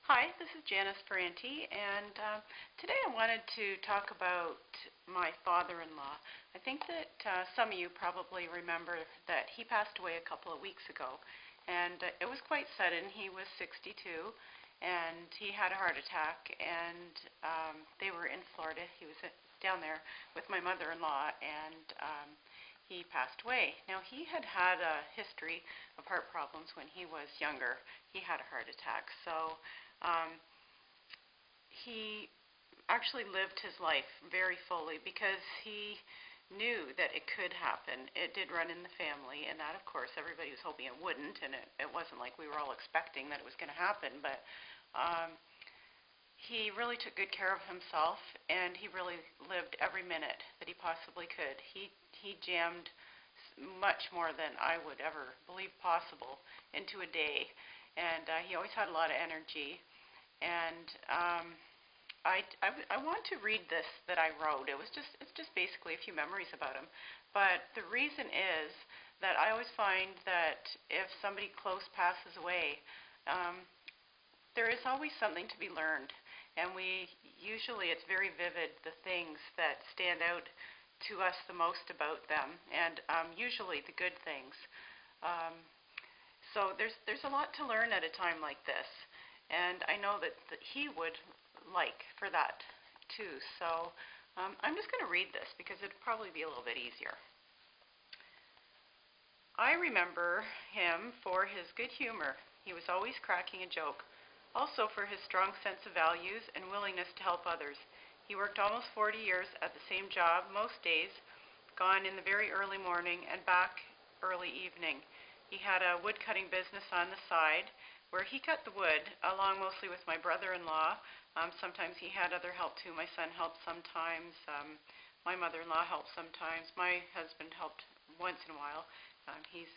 Hi, this is Janice Ferranti, and today I wanted to talk about my father-in-law. I think that some of you probably remember that he passed away a couple of weeks ago, and it was quite sudden. He was 62, and he had a heart attack, and they were in Florida. He was down there with my mother-in-law, and he passed away. Now, he had had a history of heart problems when he was younger. He had a heart attack, so um, he actually lived his life very fully because he knew that it could happen. It did run in the family, and that, of course, everybody was hoping it wouldn't, and it wasn't like we were all expecting that it was going to happen, but um, he really took good care of himself, and he really lived every minute that he possibly could. He jammed much more than I would ever believe possible into a day, and he always had a lot of energy. And I want to read this that I wrote. It's just basically a few memories about him. But the reason is that I always find that if somebody close passes away, um, there is always something to be learned. And usually it's very vivid, the things that stand out to us the most about them, and usually the good things. Um, so there's a lot to learn at a time like this, and I know that he would like for that too. So I'm just going to read this because it'd probably be a little bit easier. I remember him for his good humor. He was always cracking a joke. Also for his strong sense of values and willingness to help others. He worked almost 40 years at the same job most days, gone in the very early morning and back early evening. He had a wood cutting business on the side where he cut the wood, along mostly with my brother-in-law. Sometimes he had other help too. My son helped sometimes. My mother-in-law helped sometimes. My husband helped once in a while. He's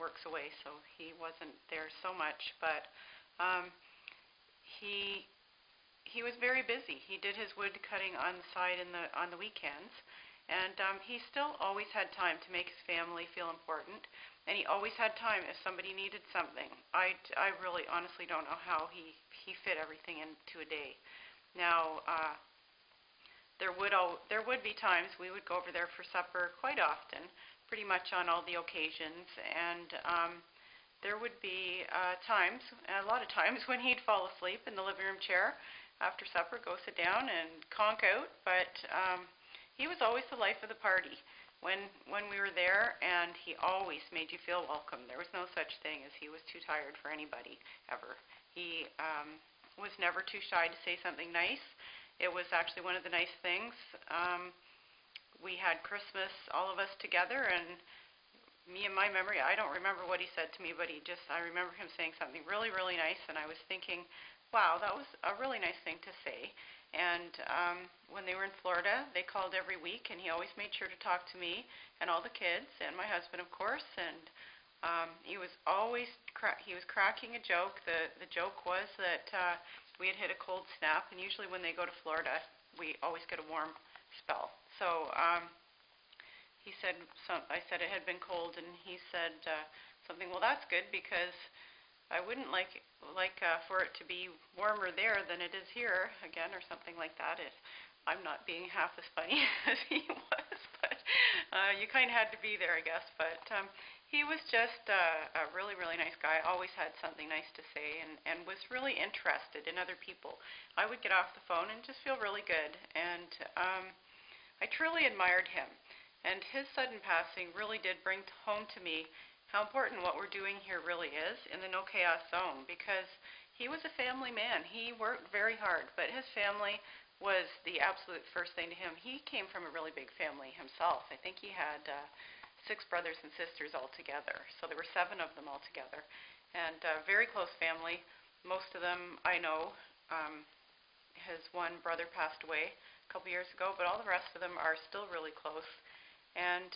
works away, so he wasn't there so much. But um, he he was very busy. He did his wood cutting on the side on the weekends, and he still always had time to make his family feel important. And he always had time if somebody needed something. I really honestly don't know how he fit everything into a day. Now there would be times we would go over there for supper quite often, pretty much on all the occasions, and there would be a lot of times, when he'd fall asleep in the living room chair after supper, go sit down and conk out. But he was always the life of the party when we were there, and he always made you feel welcome. There was no such thing as he was too tired for anybody, ever. He was never too shy to say something nice. It was actually one of the nice things. We had Christmas, all of us together, and me in my memory, I don't remember what he said to me, but I remember him saying something really, really nice, and I was thinking, wow, that was a really nice thing to say. And when they were in Florida, they called every week, and he always made sure to talk to me and all the kids and my husband, of course. And he was always he was cracking a joke. The joke was that we had hit a cold snap, and usually when they go to Florida, we always get a warm spell. So I said it had been cold, and he said something, well, that's good, because I wouldn't like for it to be warmer there than it is here, again, or something like that. I'm not being half as funny as he was, but you kind of had to be there, I guess. But he was just a really, really nice guy, always had something nice to say, and was really interested in other people. I would get off the phone and just feel really good, and I truly admired him. And his sudden passing really did bring home to me how important what we're doing here really is in the No Chaos Zone, because he was a family man. He worked very hard, but his family was the absolute first thing to him. He came from a really big family himself. I think he had 6 brothers and sisters altogether, so there were 7 of them altogether, and very close family. Most of them I know. His one brother passed away a couple years ago, but all the rest of them are still really close. And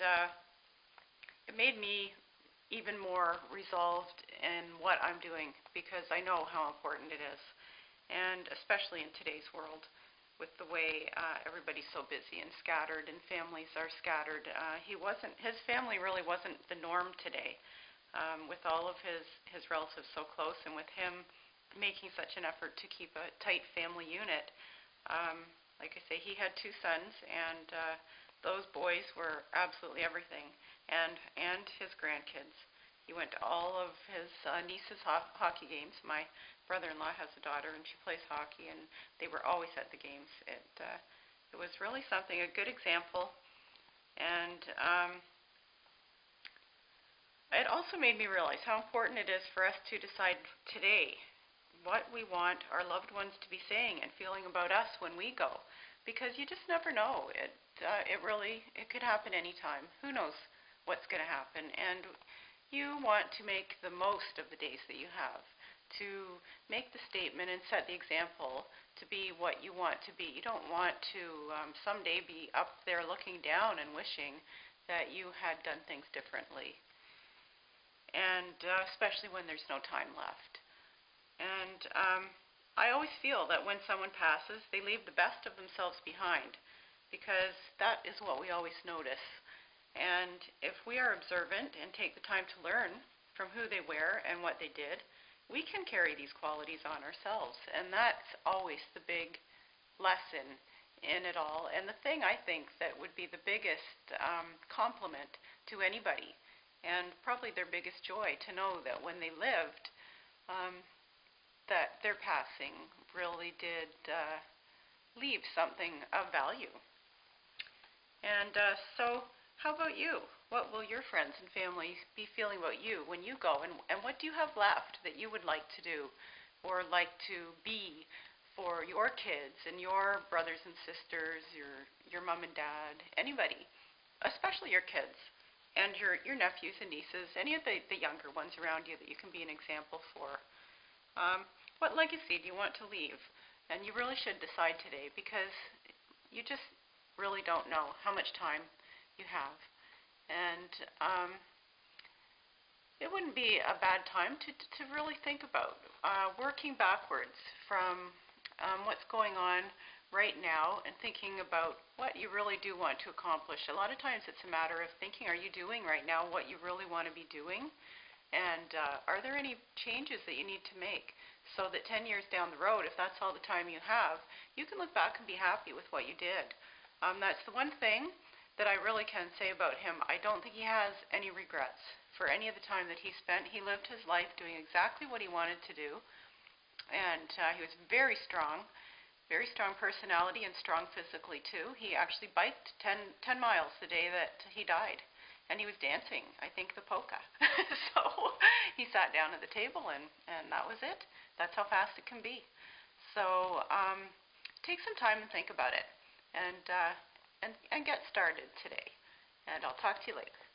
it made me even more resolved in what I'm doing, because I know how important it is, and especially in today's world with the way everybody's so busy and scattered, and families are scattered. His family really wasn't the norm today, with all of his relatives so close, and with him making such an effort to keep a tight family unit. Like I say, he had two sons, and those boys were absolutely everything, and his grandkids. He went to all of his niece's hockey games. My brother-in-law has a daughter, and she plays hockey, and they were always at the games. It was really something, a good example, and it also made me realize how important it is for us to decide today what we want our loved ones to be saying and feeling about us when we go, because you just never know. It could happen anytime. Who knows what's going to happen? And you want to make the most of the days that you have, to make the statement and set the example to be what you want to be. You don't want to someday be up there looking down and wishing that you had done things differently, and especially when there's no time left. And I always feel that when someone passes, they leave the best of themselves behind, because that is what we always notice. And if we are observant and take the time to learn from who they were and what they did, we can carry these qualities on ourselves. And that's always the big lesson in it all. And the thing I think that would be the biggest compliment to anybody, and probably their biggest joy, to know that when they lived, that their passing really did leave something of value. And so how about you? What will your friends and family be feeling about you when you go? And what do you have left that you would like to do or like to be for your kids and your brothers and sisters, your mom and dad, anybody, especially your kids and your nephews and nieces, any of the younger ones around you that you can be an example for? What legacy do you want to leave? And you really should decide today, because you just really don't know how much time you have. And it wouldn't be a bad time to really think about working backwards from what's going on right now and thinking about what you really do want to accomplish. A lot of times it's a matter of thinking, are you doing right now what you really want to be doing? And are there any changes that you need to make, so that 10 years down the road, if that's all the time you have, you can look back and be happy with what you did. That's the one thing that I really can say about him. I don't think he has any regrets for any of the time that he spent. He lived his life doing exactly what he wanted to do, and he was very strong personality, and strong physically too. He actually biked 10 miles the day that he died, and he was dancing, I think, the polka. So he sat down at the table, and that was it. That's how fast it can be. So take some time and think about it, and get started today. And I'll talk to you later.